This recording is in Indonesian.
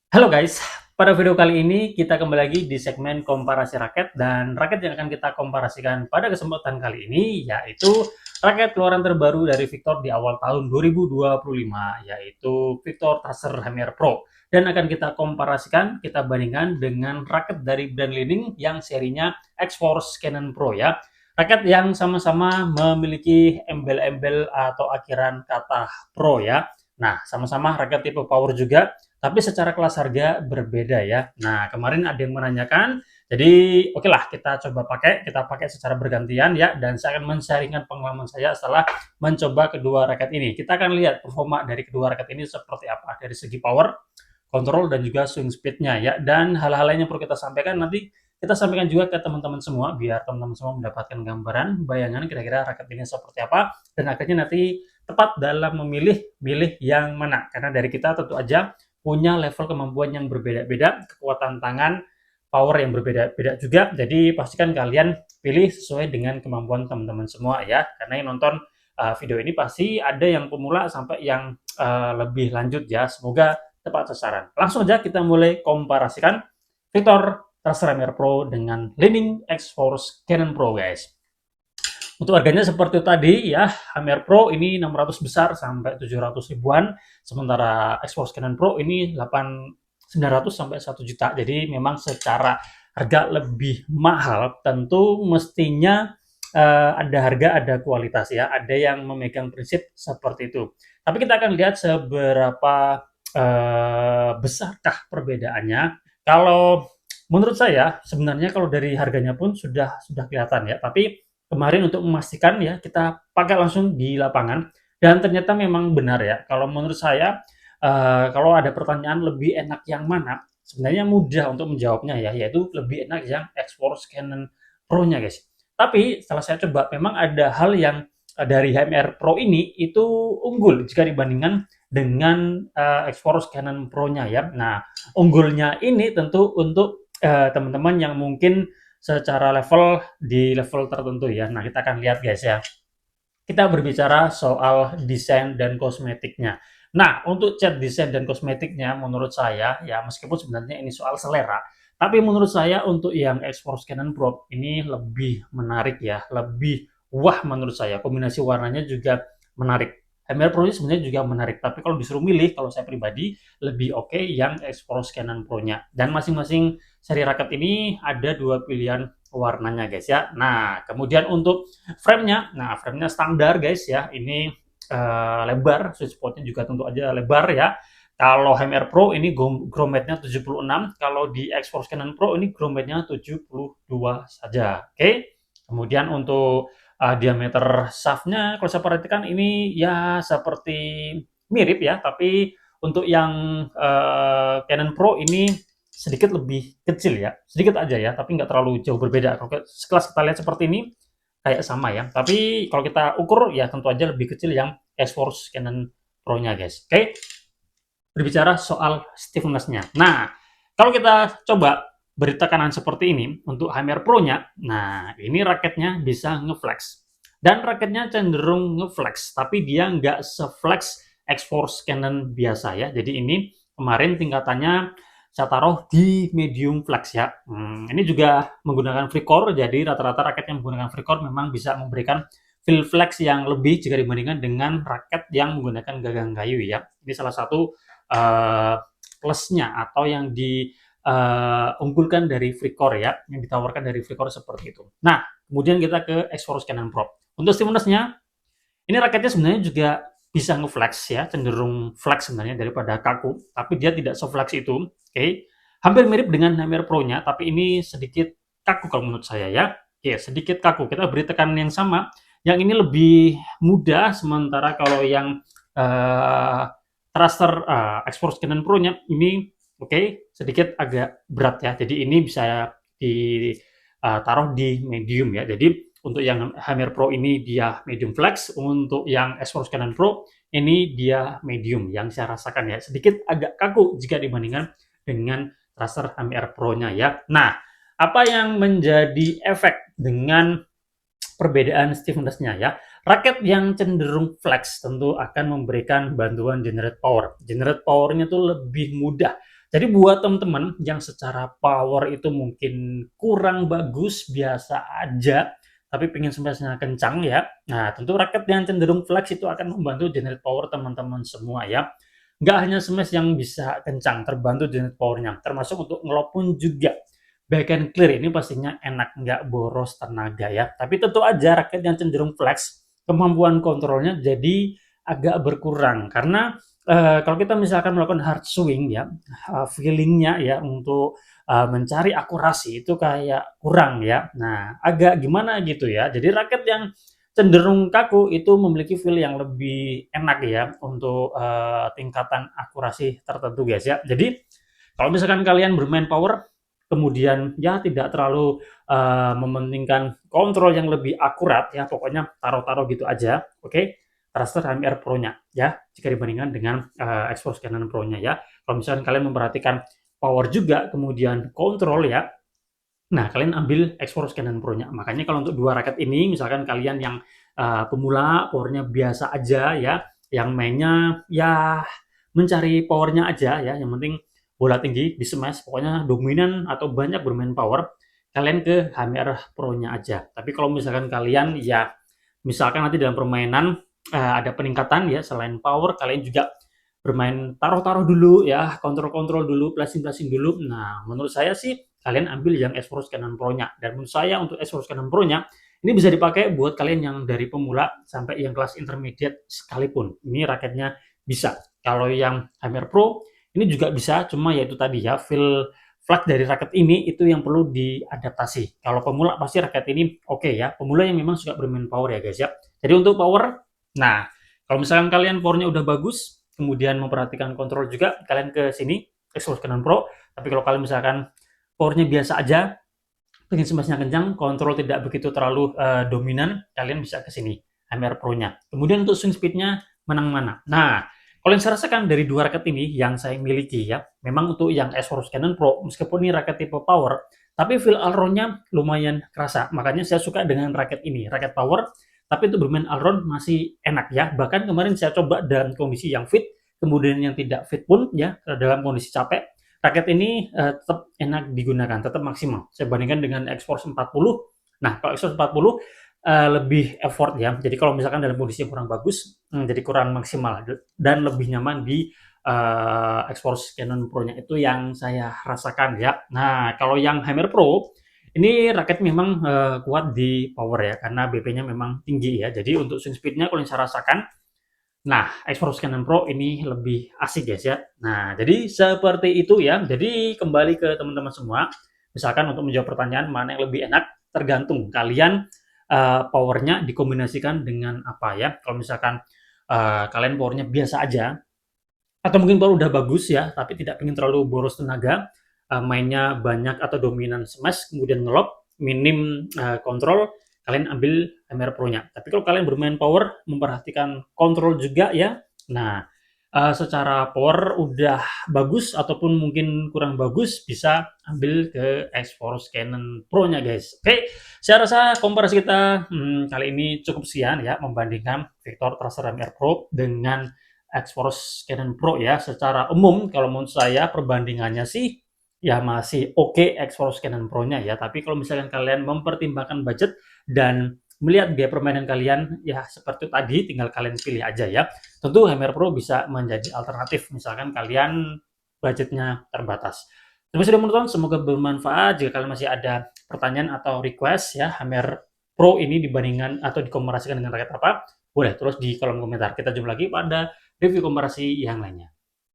Halo guys, pada video kali ini kita kembali lagi di segmen komparasi raket dan raket yang akan kita komparasikan pada kesempatan kali ini yaitu raket keluaran terbaru dari Victor di awal tahun 2025 yaitu Victor Tracer Hammer Pro dan akan kita komparasikan, kita bandingkan dengan raket dari brand leading yang serinya X-Force Cannon Pro ya. Raket yang sama-sama memiliki embel-embel atau akhiran kata Pro ya. Nah, sama-sama raket tipe power juga, tapi secara kelas harga berbeda ya. Nah, kemarin ada yang menanyakan, jadi oke lah kita pakai secara bergantian ya, dan saya akan men-sharingkan pengalaman saya setelah mencoba kedua raket ini. Kita akan lihat performa dari kedua raket ini seperti apa dari segi power, kontrol dan juga swing speednya ya. Dan hal-hal lain yang perlu kita sampaikan nanti kita sampaikan juga ke teman-teman semua biar teman-teman semua mendapatkan gambaran bayangan kira-kira raket ini seperti apa dan akhirnya nanti tepat dalam memilih yang mana karena dari kita tentu aja punya level kemampuan yang berbeda-beda, kekuatan tangan, power yang berbeda-beda juga. Jadi pastikan kalian pilih sesuai dengan kemampuan teman-teman semua ya. Karena yang nonton video ini pasti ada yang pemula sampai yang lebih lanjut ya. Semoga tepat sasaran. Langsung aja kita mulai komparasikan Victor Tracer Hammer Pro dengan Leaning X-Force Cannon Pro guys. Untuk harganya seperti tadi ya, Hammer Pro ini 600 besar sampai 700 ribuan, sementara Xbox Canon Pro ini 900 sampai 1 juta. Jadi memang secara harga lebih mahal, tentu mestinya ada harga, ada kualitas ya. Ada yang memegang prinsip seperti itu. Tapi kita akan lihat seberapa besarkah perbedaannya. Kalau menurut saya sebenarnya kalau dari harganya pun sudah kelihatan ya, tapi kemarin untuk memastikan ya kita pakai langsung di lapangan dan ternyata memang benar ya. Kalau menurut saya kalau ada pertanyaan lebih enak yang mana, sebenarnya mudah untuk menjawabnya ya, yaitu lebih enak yang X-Force Canon Pro-nya guys. Tapi setelah saya coba memang ada hal yang dari HMR Pro ini itu unggul jika dibandingkan dengan X-Force Canon Pro-nya ya. Nah, unggulnya ini tentu untuk teman-teman yang mungkin secara level tertentu ya. Nah, kita akan lihat guys ya. Kita berbicara soal desain dan kosmetiknya. Nah, untuk cat desain dan kosmetiknya menurut saya ya meskipun sebenarnya ini soal selera, tapi menurut saya untuk yang X-Force Canon Pro ini lebih menarik ya, lebih wah menurut saya. Kombinasi warnanya juga menarik. HMR Pro ini sebenarnya juga menarik, tapi kalau disuruh milih, kalau saya pribadi lebih oke yang X-Force Canon Pro-nya. Dan masing-masing seri raket ini ada dua pilihan warnanya guys ya. Nah, kemudian untuk frame-nya, nah frame-nya standar guys ya, ini lebar, sweet spot-nya juga tentu aja lebar ya. Kalau HMR Pro ini grommetnya 76, kalau di X-Force Canon Pro ini grommetnya 72 saja. Oke. Kemudian untuk diameter shaft-nya kalau saya perhatikan ini ya seperti mirip ya, tapi untuk yang Canon Pro ini sedikit lebih kecil ya, sedikit aja ya, tapi nggak terlalu jauh berbeda. Kalau sekelas kita lihat seperti ini, kayak sama ya. Tapi kalau kita ukur ya tentu aja lebih kecil yang S-Force Canon Pro-nya guys. Oke, berbicara soal stiffness-nya. Nah, kalau kita coba beri tekanan seperti ini untuk HMR Pro-nya, nah ini raketnya bisa ngeflex. Dan raketnya cenderung ngeflex, tapi dia nggak se-flex X-Force Canon biasa ya. Jadi ini kemarin tingkatannya saya taruh di medium flex ya. Ini juga menggunakan FreeCore, jadi rata-rata raket yang menggunakan FreeCore memang bisa memberikan feel flex yang lebih jika dibandingkan dengan raket yang menggunakan gagang kayu ya. Ini salah satu plusnya atau yang diunggulkan dari FreeCore ya, yang ditawarkan dari FreeCore seperti itu. Nah, kemudian kita ke X-Force Canon Pro. Untuk stimulusnya, ini raketnya sebenarnya juga bisa ngeflex ya, cenderung flex sebenarnya daripada kaku, tapi dia tidak se-flex itu. Oke. Hampir mirip dengan Hammer Pro-nya, tapi ini sedikit kaku kalau menurut saya ya. Oke, sedikit kaku. Kita beri tekanan yang sama. Yang ini lebih mudah, sementara kalau yang thruster X-Force Canon Pro-nya ini sedikit agak berat ya. Jadi ini bisa ditaruh di medium ya. Jadi untuk yang Hammer Pro ini dia medium flex, untuk yang X-Force Canon Pro ini dia medium yang saya rasakan ya. Sedikit agak kaku jika dibandingkan dengan thruster Hammer Pro-nya ya. Nah, apa yang menjadi efek dengan perbedaan stiffness-nya ya. Raket yang cenderung flex tentu akan memberikan bantuan generate power. Generate power-nya tuh lebih mudah. Jadi buat teman-teman yang secara power itu mungkin kurang bagus, biasa aja, tapi pengen smash-nya kencang ya. Nah, tentu raket yang cenderung flex itu akan membantu generate power teman-teman semua ya. Nggak hanya smash yang bisa kencang, terbantu generate powernya, termasuk untuk ngelop pun juga. Back and clear ini pastinya enak, nggak boros tenaga ya. Tapi tentu aja raket yang cenderung flex, kemampuan kontrolnya jadi agak berkurang. Karena kalau kita misalkan melakukan hard swing ya, feelingnya ya untuk mencari akurasi itu kayak kurang ya. Nah, agak gimana gitu ya. Jadi raket yang cenderung kaku itu memiliki feel yang lebih enak ya untuk tingkatan akurasi tertentu guys ya. Jadi kalau misalkan kalian bermain power, kemudian ya tidak terlalu mementingkan kontrol yang lebih akurat ya, pokoknya taruh-taruh gitu aja, oke? Thruster HMR Pro-nya ya, jika dibandingkan dengan Xforce Cannon Pro-nya ya. Kalau misalkan kalian memperhatikan power juga, kemudian kontrol ya, nah kalian ambil Xforce Cannon Pro-nya. Makanya kalau untuk dua raket ini, misalkan kalian yang pemula, powernya biasa aja ya, yang mainnya ya mencari powernya aja ya, yang penting bola tinggi di smash, pokoknya dominan atau banyak bermain power, kalian ke HMR Pro-nya aja. Tapi kalau misalkan kalian ya, misalkan nanti dalam permainan ada peningkatan ya, selain power, kalian juga bermain taruh-taruh dulu ya, kontrol-kontrol dulu, placing-placing dulu. Nah, menurut saya sih kalian ambil yang Xforce Cannon Pro-nya. Dan menurut saya untuk Xforce Cannon Pro-nya ini bisa dipakai buat kalian yang dari pemula sampai yang kelas intermediate sekalipun. Ini raketnya bisa. Kalau yang Hammer Pro ini juga bisa, cuma ya itu tadi ya, feel flat dari raket ini itu yang perlu diadaptasi. Kalau pemula pasti raket ini oke ya. Pemula yang memang suka bermain power ya guys ya. Jadi untuk power, nah kalau misalkan kalian powernya udah bagus, kemudian memperhatikan kontrol juga, kalian ke sini, Xforce Cannon Pro. Tapi kalau kalian misalkan powernya biasa aja, pengen smashnya kencang, kontrol tidak begitu terlalu dominan, kalian bisa ke sini, HMR Pro-nya. Kemudian untuk swing speed-nya menang mana? Nah, kalau yang saya rasakan dari dua raket ini yang saya miliki ya, memang untuk yang Xforce Cannon Pro, meskipun ini raket tipe power, tapi feel allround-nya lumayan kerasa. Makanya saya suka dengan raket ini, raket power, tapi untuk bermain allround masih enak ya. Bahkan kemarin saya coba dalam kondisi yang fit, kemudian yang tidak fit pun ya, dalam kondisi capek, raket ini tetap enak digunakan, tetap maksimal. Saya bandingkan dengan Xforce 40. Nah, kalau Xforce 40 lebih effort ya. Jadi kalau misalkan dalam kondisi yang kurang bagus, jadi kurang maksimal dan lebih nyaman di Xforce Cannon Pro-nya itu yang saya rasakan ya. Nah, kalau yang Hammer Pro ini raket memang kuat di power ya, karena BP-nya memang tinggi ya. Jadi untuk swing speed-nya kalau yang saya rasakan, nah, Xforce Cannon Pro ini lebih asik guys ya. Nah, jadi seperti itu ya. Jadi kembali ke teman-teman semua. Misalkan untuk menjawab pertanyaan mana yang lebih enak, tergantung kalian powernya dikombinasikan dengan apa ya. Kalau misalkan kalian powernya biasa aja, atau mungkin power udah bagus ya, tapi tidak ingin terlalu boros tenaga, mainnya banyak atau dominan smash, kemudian ngelop, minim kontrol, kalian ambil MR Pro-nya. Tapi kalau kalian bermain power, memperhatikan kontrol juga ya, nah secara power udah bagus ataupun mungkin kurang bagus, bisa ambil ke Xforce Cannon Pro-nya guys. Oke, saya rasa komparasi kita kali ini cukup sekian ya, membandingkan Victor Thruster MR Pro dengan Xforce Cannon Pro ya. Secara umum kalau menurut saya perbandingannya sih ya masih oke Xforce Cannon Pro-nya ya. Tapi kalau misalkan kalian mempertimbangkan budget dan melihat gaya permainan kalian ya seperti tadi, tinggal kalian pilih aja ya. Tentu Hammer Pro bisa menjadi alternatif misalkan kalian budgetnya terbatas. Terima kasih sudah menonton, semoga bermanfaat. Jika kalian masih ada pertanyaan atau request ya, Hammer Pro ini dibandingkan atau dikomparasikan dengan raket apa, boleh terus di kolom komentar. Kita jumpa lagi pada review komparasi yang lainnya.